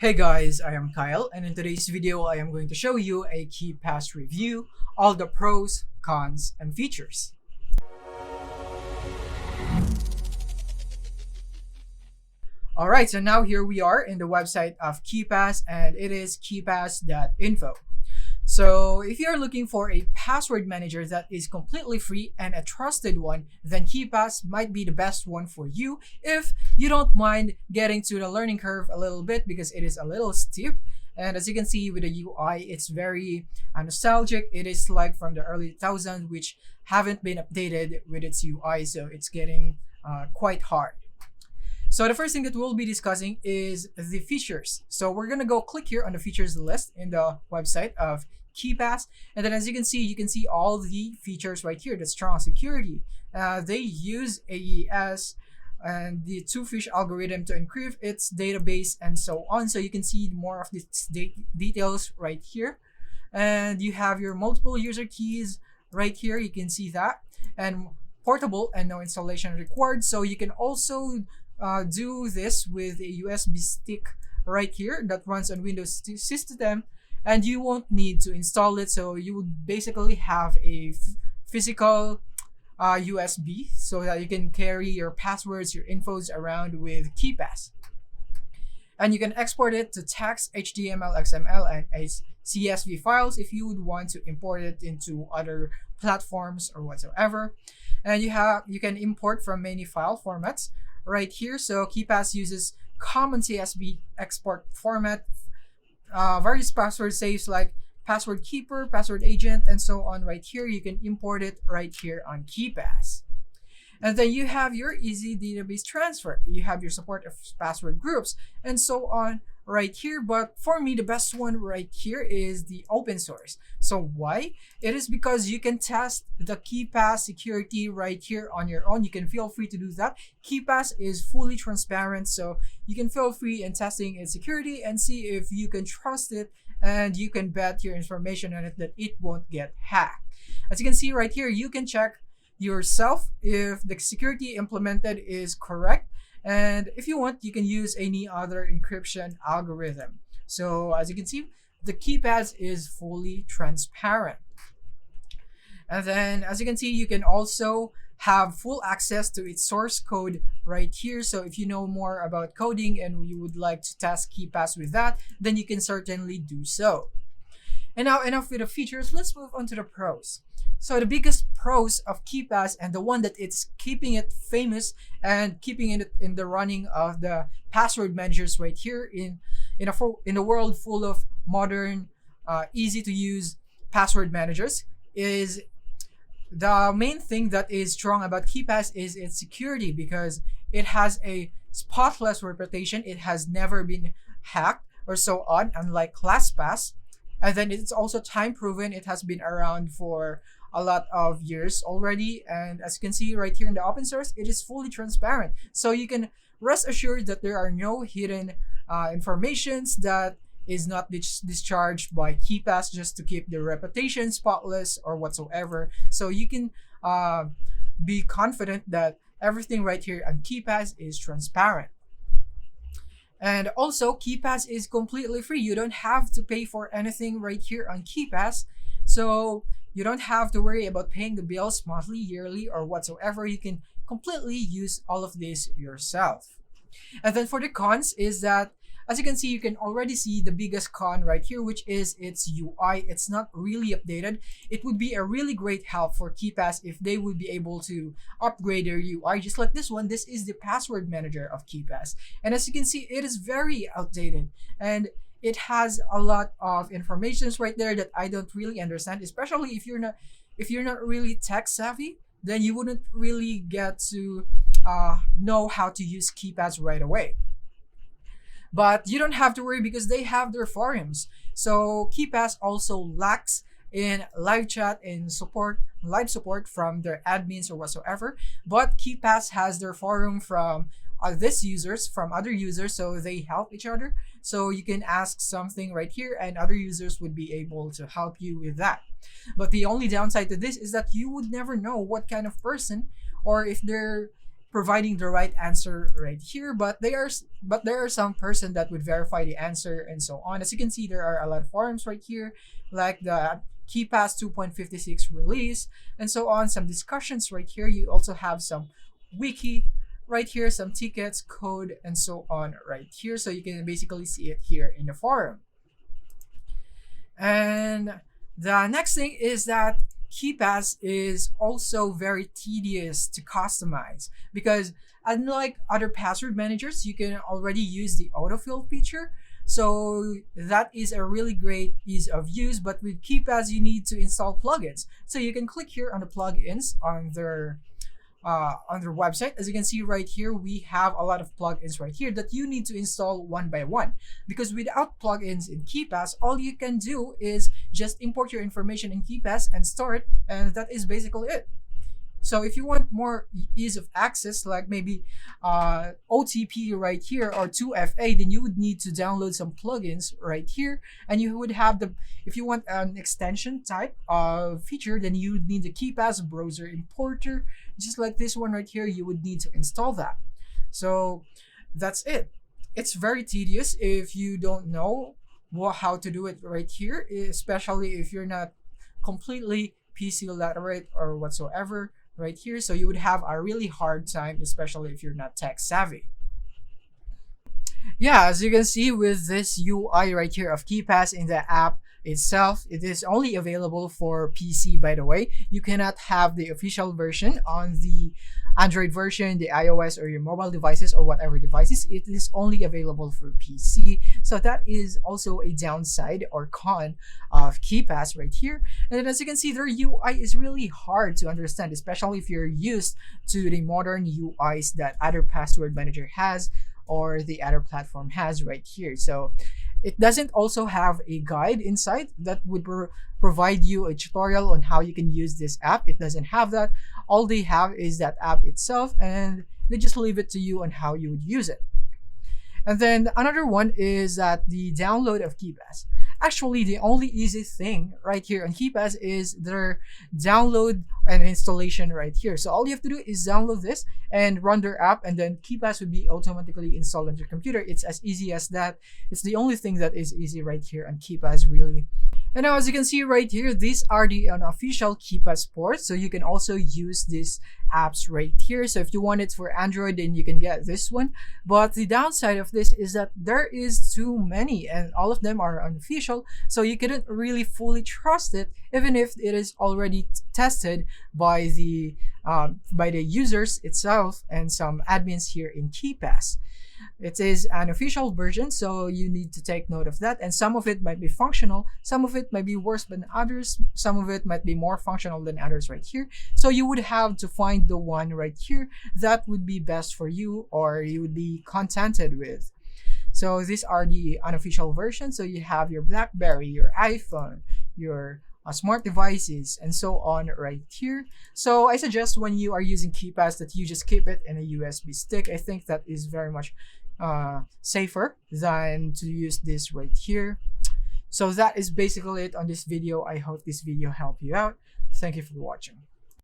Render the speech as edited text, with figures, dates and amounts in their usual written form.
Hey guys, I am Kyle, and in today's video I am going to show you a KeePass review, all the pros, cons, and features. Alright, so now here we are in the website of KeePass, and it is keepass.info. So if you're looking for a password manager that is completely free and a trusted one, then KeePass might be the best one for you if you don't mind getting to the learning curve a little bit, because it is a little steep. And as you can see with the UI, it's very nostalgic. It is like from the early 2000s, which haven't been updated with its UI, so it's getting quite hard. So the first thing that we'll be discussing is the features. So we're gonna go click here on the features list in the website of KeePass, and then as you can see all the features right here. The strong security. They use AES and the two-fish algorithm to encrypt its database and so on. So you can see more of these details right here, and you have your multiple user keys right here. You can see that, and portable and no installation required. So you can also do this with a USB stick right here that runs on Windows system, and you won't need to install it. So you would basically have a physical USB so that you can carry your passwords, your infos around with KeePass. And you can export it to text, HTML, XML, and CSV files if you would want to import it into other platforms or whatsoever. And you can import from many file formats right here. So KeePass uses common CSV export format, various password safes like password keeper, password agent, and so on right here. You can import it right here on KeePass. And then you have your easy database transfer. You have your support of password groups and so on right here. But for me, the best one right here is the open source. So why? It is because you can test the KeePass security right here on your own. You can feel free to do that. KeePass is fully transparent, so you can feel free in testing its security and see if you can trust it, and you can bet your information on it that it won't get hacked. As you can see right here, you can check yourself if the security implemented is correct, and if you want, you can use any other encryption algorithm. So as you can see, the KeePass is fully transparent. And then as you can see, you can also have full access to its source code right here. So if you know more about coding and you would like to test KeePass with that, then you can certainly do so. And now enough with the features, let's move on to the pros. So the biggest pros of KeePass, and the one that it's keeping it famous and keeping it in the running of the password managers right here in a world full of modern, easy to use password managers, is the main thing that is strong about KeePass is its security, because it has a spotless reputation. It has never been hacked or so on, unlike LastPass. And then it's also time proven. It has been around for a lot of years already. And as you can see right here in the open source, it is fully transparent. So you can rest assured that there are no hidden informations that is not discharged by KeePass just to keep the reputation spotless or whatsoever. So you can be confident that everything right here on KeePass is transparent. And also, KeePass is completely free. You don't have to pay for anything right here on KeePass. So you don't have to worry about paying the bills monthly, yearly, or whatsoever. You can completely use all of this yourself. And then for the cons is that, as you can see, you can already see the biggest con right here, which is its UI. It's not really updated. It would be a really great help for KeePass if they would be able to upgrade their UI, just like this one. This is the password manager of KeePass. And as you can see, it is very outdated, and it has a lot of informations right there that I don't really understand, especially if you're not really tech savvy. Then you wouldn't really get to know how to use KeePass right away. But you don't have to worry, because they have their forums. So KeePass also lacks in live chat and live support from their admins or whatsoever. But KeePass has their forum from other users, so they help each other. So you can ask something right here, and other users would be able to help you with that. But the only downside to this is that you would never know what kind of person, or if they're providing the right answer right here, but there are some person that would verify the answer and so on. As you can see, there are a lot of forums right here, like the KeePass 2.56 release and so on, some discussions right here. You also have some wiki right here, some tickets, code, and so on right here, so you can basically see it here in the forum. And the next thing is that KeePass is also very tedious to customize, because unlike other password managers, you can already use the autofill feature. So that is a really great ease of use. But with KeePass, you need to install plugins. So you can click here on the plugins on their website. As you can see right here, we have a lot of plugins right here that you need to install one by one, because without plugins in KeePass, all you can do is just import your information in KeePass and store it, and that is basically it. So if you want more ease of access, like maybe OTP right here or 2FA, then you would need to download some plugins right here, and you would have if you want an extension type of feature, then you would need the KeePass browser importer, just like this one right here. You would need to install that. So that's it. It's very tedious if you don't know how to do it right here, especially if you're not completely PC literate or whatsoever right here. So you would have a really hard time, especially if you're not tech savvy. Yeah, as you can see with this UI right here of KeePass in the app itself, it is only available for PC, by the way. You cannot have the official version on the Android version, the iOS, or your mobile devices, or whatever devices. It is only available for PC. So that is also a downside or con of KeePass right here. And then as you can see, their UI is really hard to understand, especially if you're used to the modern UIs that other password manager has or the other platform has right here. So it doesn't also have a guide inside that would provide you a tutorial on how you can use this app. It doesn't have that. All they have is that app itself, and they just leave it to you on how you would use it. And then another one is that the download of KeePass. Actually, the only easy thing right here on KeePass is their download and installation right here. So all you have to do is download this and run their app, and then KeePass would be automatically installed on your computer. It's as easy as that. It's the only thing that is easy right here on KeePass, really. And now, as you can see right here, these are the unofficial KeePass ports. So you can also use these apps right here. So if you want it for Android, then you can get this one. But the downside of this is that there is too many, and all of them are unofficial. So you couldn't really fully trust it, even if it is already tested by the users itself and some admins here in KeePass. It is an official version, so you need to take note of that. And some of it might be functional, some of it might be worse than others, some of it might be more functional than others right here. So you would have to find the one right here that would be best for you, or you would be contented with. So these are the unofficial versions. So you have your BlackBerry, your iPhone, your smart devices, and so on right here. So I suggest when you are using KeePass that you just keep it in a USB stick. I think that is very much safer than to use this right here. So that is basically it on this video. I hope this video helped you out. Thank you for watching.